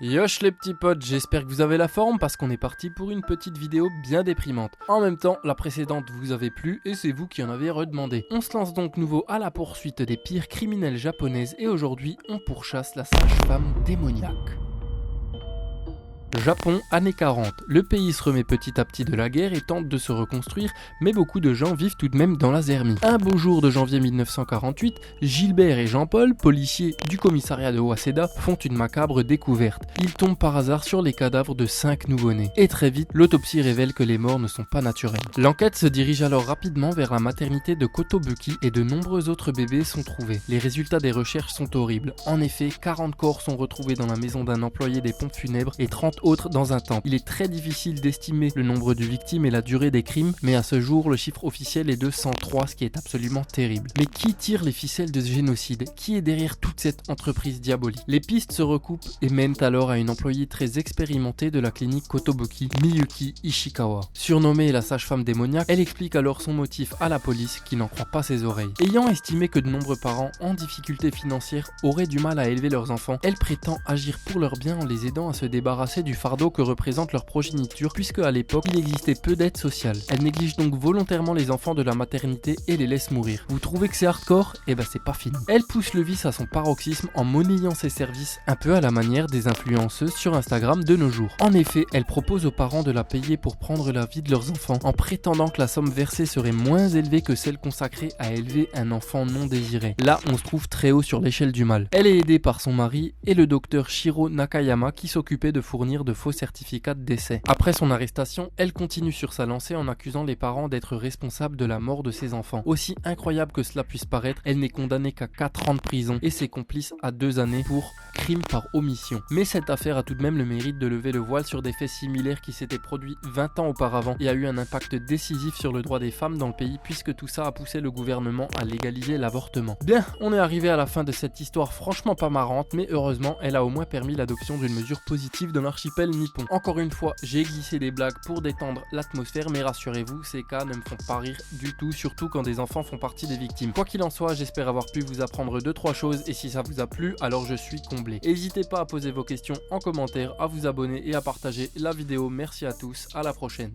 Yosh les petits potes, j'espère que vous avez la forme parce qu'on est parti pour une petite vidéo bien déprimante. En même temps, la précédente vous avait plu et c'est vous qui en avez redemandé. On se lance donc nouveau à la poursuite des pires criminelles japonaises et aujourd'hui on pourchasse la sage-femme démoniaque. Japon, années 40. Le pays se remet petit à petit de la guerre et tente de se reconstruire, mais beaucoup de gens vivent tout de même dans la zermie. Un beau jour de janvier 1948, Gilbert et Jean-Paul, policiers du commissariat de Waseda, font une macabre découverte. Ils tombent par hasard sur les cadavres de 5 nouveau-nés. Et très vite, l'autopsie révèle que les morts ne sont pas naturelles. L'enquête se dirige alors rapidement vers la maternité de Kotobuki et de nombreux autres bébés sont trouvés. Les résultats des recherches sont horribles. En effet, 40 corps sont retrouvés dans la maison d'un employé des pompes funèbres et 30 autres dans un temple. Il est très difficile d'estimer le nombre de victimes et la durée des crimes, mais à ce jour, le chiffre officiel est de 103, ce qui est absolument terrible. Mais qui tire les ficelles de ce génocide? Qui est derrière toute cette entreprise diabolique? Les pistes se recoupent et mènent alors à une employée très expérimentée de la clinique Kotobuki, Miyuki Ishikawa. Surnommée la sage-femme démoniaque, elle explique alors son motif à la police qui n'en croit pas ses oreilles. Ayant estimé que de nombreux parents en difficulté financière auraient du mal à élever leurs enfants, elle prétend agir pour leur bien en les aidant à se débarrasser du fardeau que représente leur progéniture puisque à l'époque il existait peu d'aide sociale. Elle néglige donc volontairement les enfants de la maternité et les laisse mourir. Vous trouvez que c'est hardcore? Eh ben c'est pas fini. Elle pousse le vice à son paroxysme en monnayant ses services un peu à la manière des influenceuses sur Instagram de nos jours. En effet, elle propose aux parents de la payer pour prendre la vie de leurs enfants en prétendant que la somme versée serait moins élevée que celle consacrée à élever un enfant non désiré. Là, on se trouve très haut sur l'échelle du mal. Elle est aidée par son mari et le docteur Shiro Nakayama qui s'occupait de fournir de faux certificats de décès. Après son arrestation, elle continue sur sa lancée en accusant les parents d'être responsables de la mort de ses enfants. Aussi incroyable que cela puisse paraître, elle n'est condamnée qu'à 4 ans de prison et ses complices à 2 années pour crime par omission. Mais cette affaire a tout de même le mérite de lever le voile sur des faits similaires qui s'étaient produits 20 ans auparavant et a eu un impact décisif sur le droit des femmes dans le pays puisque tout ça a poussé le gouvernement à légaliser l'avortement. Bien, on est arrivé à la fin de cette histoire franchement pas marrante, mais heureusement, elle a au moins permis l'adoption d'une mesure positive dans l'archipel nippon. Encore une fois, j'ai glissé des blagues pour détendre l'atmosphère, mais rassurez-vous, ces cas ne me font pas rire du tout, surtout quand des enfants font partie des victimes. Quoi qu'il en soit, j'espère avoir pu vous apprendre 2-3 choses, et si ça vous a plu, alors je suis comblé. N'hésitez pas à poser vos questions en commentaire, à vous abonner et à partager la vidéo. Merci à tous, à la prochaine.